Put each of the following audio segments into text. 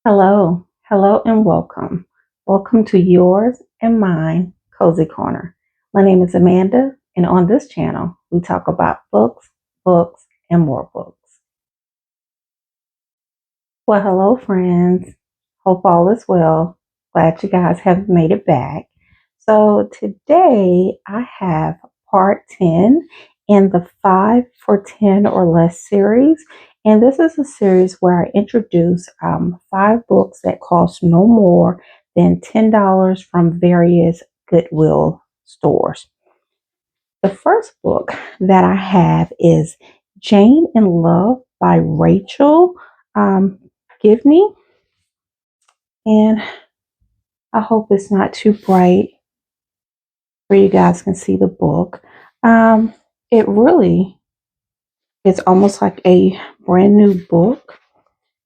Hello, and welcome. Welcome to yours and mine, Cozy Corner. My name is Amanda, and on this channel, we talk about books, and more books. Well, hello, friends. Hope all is well. Glad you guys have made it back. So, today I have part 10 in the 5 for 10 or less series. And this is a series where I introduce 5 books that cost no more than $10 from various Goodwill stores. The first book that I have is Jane in Love by Rachel Givney. And I hope it's not too bright where you guys can see the book. It really is almost like a brand new book.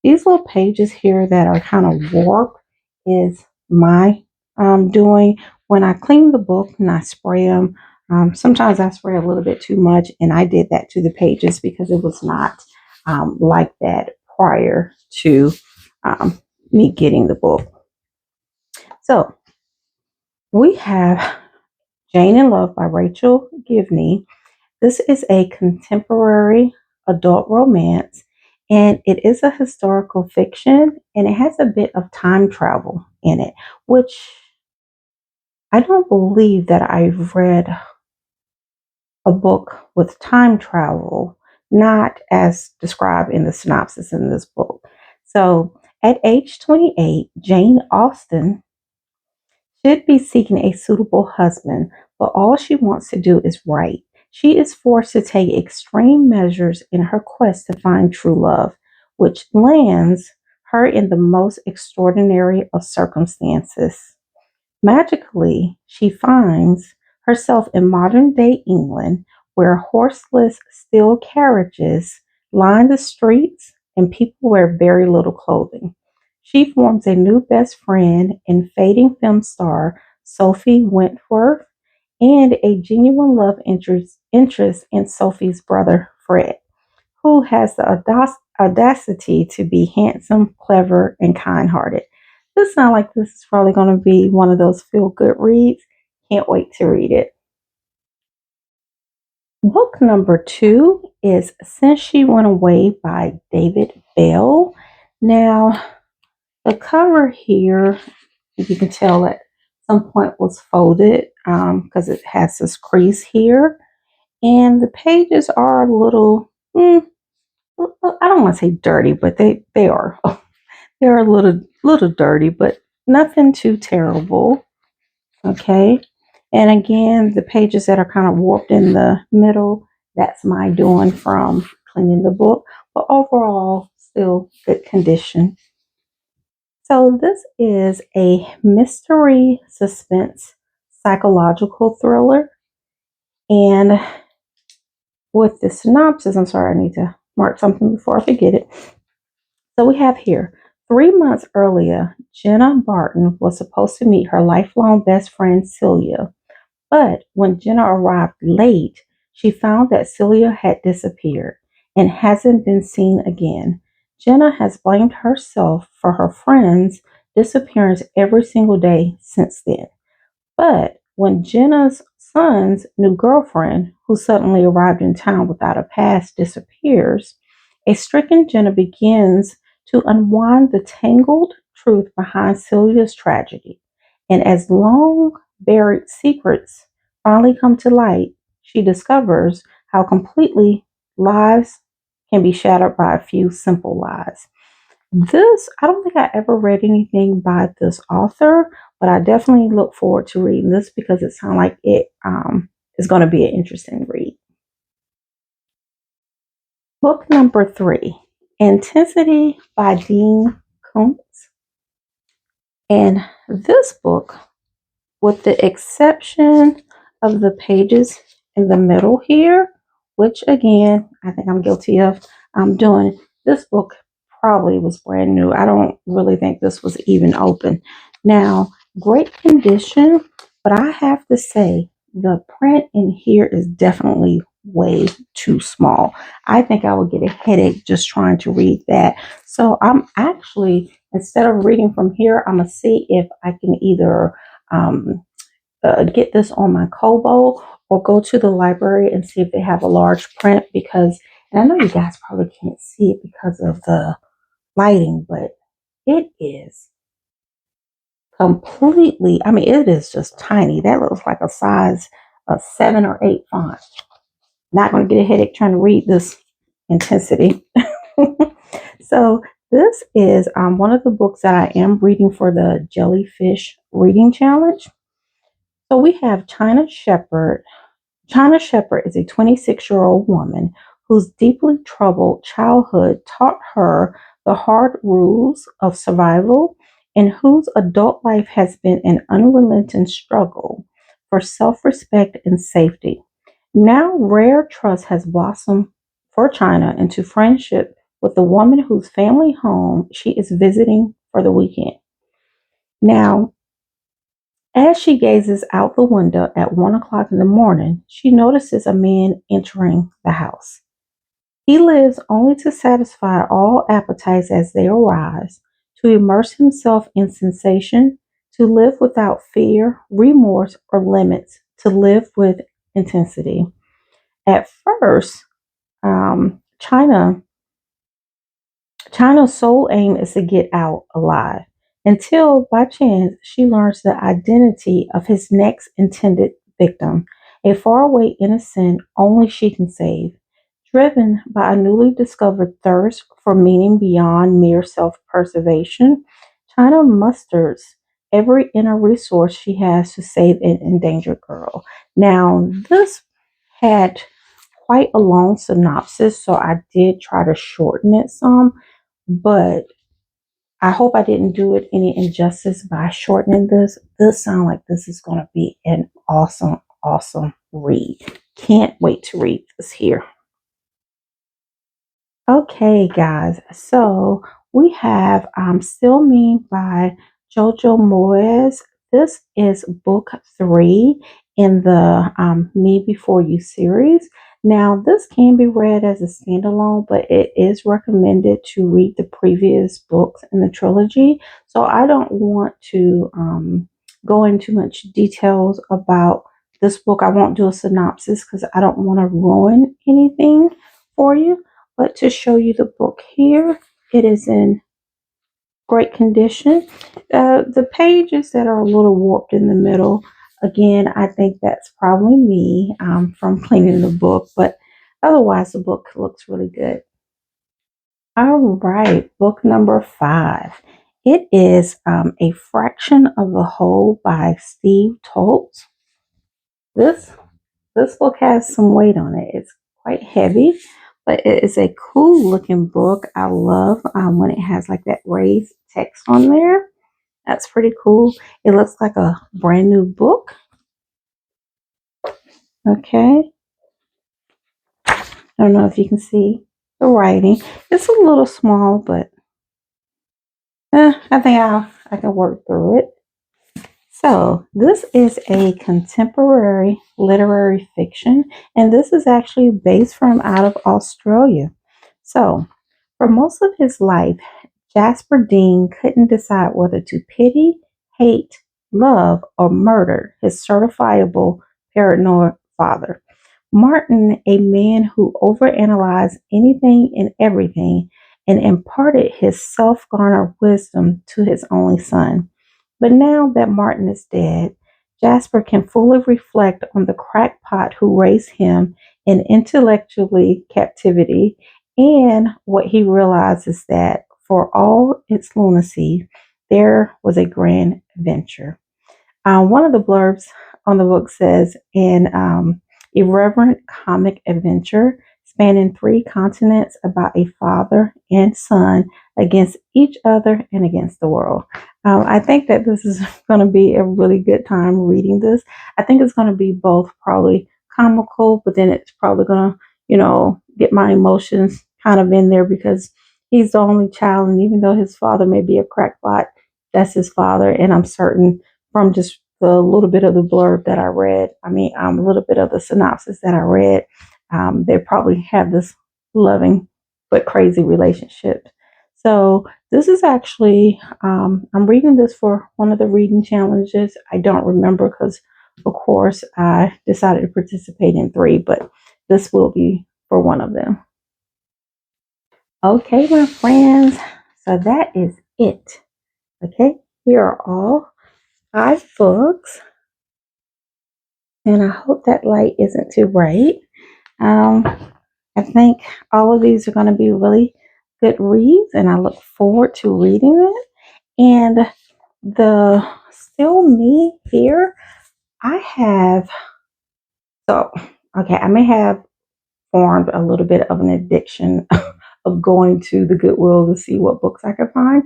These little pages here that are kind of warped is my doing. When I clean the book and I spray them, sometimes I spray a little bit too much, and I did that to the pages because it was not like that prior to me getting the book. So we have Jane in Love by Rachel Givney. This is a contemporary adult romance, and it is a historical fiction, and it has a bit of time travel in it, which I don't believe that I've read a book with time travel, not as described in the synopsis in this book. So at age 28, Jane Austen should be seeking a suitable husband, but all she wants to do is write. She is forced to take extreme measures in her quest to find true love, which lands her in the most extraordinary of circumstances. Magically, she finds herself in modern day England where horseless steel carriages line the streets and people wear very little clothing. She forms a new best friend in fading film star Sophie Wentworth and a genuine love interest in Sophie's brother Fred, who has the audacity to be handsome, clever, and kind hearted. This sounds like this is probably going to be one of those feel good reads. Can't wait to read it. Book number 2 is Since She Went Away by David Bell. Now, the cover here, you can tell at some point was folded because it has this crease here. And the pages are a little, I don't want to say dirty, but they are. They're a little dirty, but nothing too terrible. Okay. And again, the pages that are kind of warped in the middle, that's my doing from cleaning the book. But overall, still good condition. So this is a mystery suspense psychological thriller. And with the synopsis, I'm sorry, I need to mark something before I forget it. So we have here 3 months earlier, Jenna Barton was supposed to meet her lifelong best friend Celia. But when Jenna arrived late, she found that Celia had disappeared and hasn't been seen again. Jenna has blamed herself for her friend's disappearance every single day since then. But when Jenna's son's new girlfriend, who suddenly arrived in town without a past, disappears, a stricken Jenna begins to unwind the tangled truth behind Celia's tragedy. And as long buried secrets finally come to light, she discovers how completely lives can be shattered by a few simple lies. I don't think I ever read anything by this author, but I definitely look forward to reading this because it sounds like it is going to be an interesting read. Book number 3, Intensity by Dean Koontz. And this book, with the exception of the pages in the middle here, which again, I think I'm guilty of doing, this book probably was brand new. I don't really think this was even open. Now, great condition, but I have to say the print in here is definitely way too small. I think I would get a headache just trying to read that. So I'm actually instead of reading from here, I'm going to see if I can either um, get this on my Kobo or go to the library and see if they have a large print because, and I know you guys probably can't see it because of the lighting, but it is completely, I mean, it is just tiny. That looks like a size of 7 or 8 font. Not going to get a headache trying to read this intensity. So this is one of the books that I am reading for the Jellyfish Reading Challenge. So we have China Shepherd. China Shepherd is a 26-year-old woman whose deeply troubled childhood taught her the hard rules of survival and whose adult life has been an unrelenting struggle for self-respect and safety. Now, rare trust has blossomed for China into friendship with the woman whose family home she is visiting for the weekend. Now, as she gazes out the window at 1 o'clock in the morning, she notices a man entering the house. He lives only to satisfy all appetites as they arise, to immerse himself in sensation, to live without fear, remorse, or limits, to live with intensity. At first, um, China China's sole aim is to get out alive until, by chance, she learns the identity of his next intended victim, a faraway innocent only she can save. Driven by a newly discovered thirst for meaning beyond mere self preservation, China musters every inner resource she has to save an endangered girl. Now, this had quite a long synopsis, so I did try to shorten it some, but I hope I didn't do it any injustice by shortening this. This sounds like this is going to be an awesome, awesome read. Can't wait to read this here. Okay, guys. So we have Still Me by Jojo Moyes. This is book 3 in the Me Before You series. Now, this can be read as a standalone, but it is recommended to read the previous books in the trilogy. So I don't want to go into much details about this book. I won't do a synopsis because I don't want to ruin anything for you. But to show you the book here, it is in great condition. The pages that are a little warped in the middle, again, I think that's probably me from cleaning the book, but otherwise the book looks really good. All right, book number 5. It is A Fraction of the Whole by Steve Toltz. This This book has some weight on it. It's quite heavy, but it is a cool looking book. I love when it has like that raised text on there. That's pretty cool. It looks like a brand new book. Okay. I don't know if you can see the writing. It's a little small, but I think I can work through it. So, this is a contemporary literary fiction, and this is actually based from out of Australia. So, for most of his life, Jasper Dean couldn't decide whether to pity, hate, love, or murder his certifiable paranoid father. Martin, a man who overanalyzed anything and everything and imparted his self garnered wisdom to his only son. But now that Martin is dead, Jasper can fully reflect on the crackpot who raised him in intellectually captivity, and what he realizes that for all its lunacy, there was a grand adventure. One of the blurbs on the book says, an irreverent comic adventure spanning 3 continents about a father and son against each other and against the world. I think that this is going to be a really good time reading this. I think it's going to be both probably comical, but then it's probably going to, get my emotions kind of in there because he's the only child. And even though his father may be a crackpot, that's his father. And I'm certain from just the little bit of the blurb that I read, a little bit of the synopsis that I read, they probably have this loving but crazy relationship. So this is actually, I'm reading this for one of the reading challenges. I don't remember because, of course, I decided to participate in three, but this will be for one of them. Okay, my friends, so that is it. Okay, here are all five books, and I hope that light isn't too bright. Um, I think all of these are going to be really good reads, and I look forward to reading it. And the still me here, I have, so, okay, I may have formed a little bit of an addiction of going to the Goodwill to see what books I could find.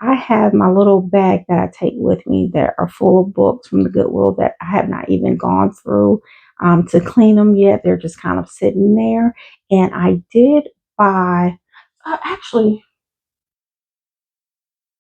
I have my little bag that I take with me that are full of books from the Goodwill that I have not even gone through to clean them yet. They're just kind of sitting there. And I did buy, actually,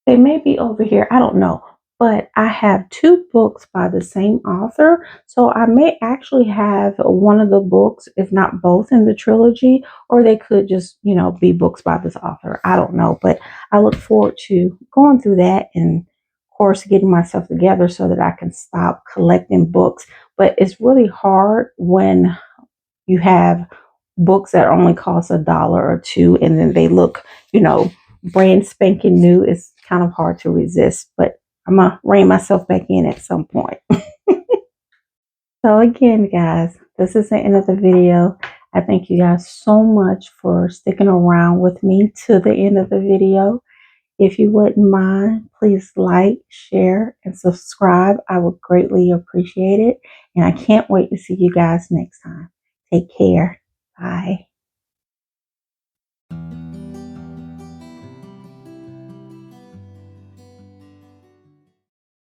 they may be over here. I don't know. But I have two books by the same author. So I may actually have one of the books, if not both, in the trilogy, or they could just, be books by this author. I don't know. But I look forward to going through that and, of course, getting myself together so that I can stop collecting books. But it's really hard when you have books that only cost $1 or two, and then they look, brand spanking new. It's kind of hard to resist, but I'm gonna rein myself back in at some point. So again, guys, this is the end of the video. I thank you guys so much for sticking around with me to the end of the video. If you wouldn't mind, please like, share, and subscribe. I would greatly appreciate it. And I can't wait to see you guys next time. Take care. Bye.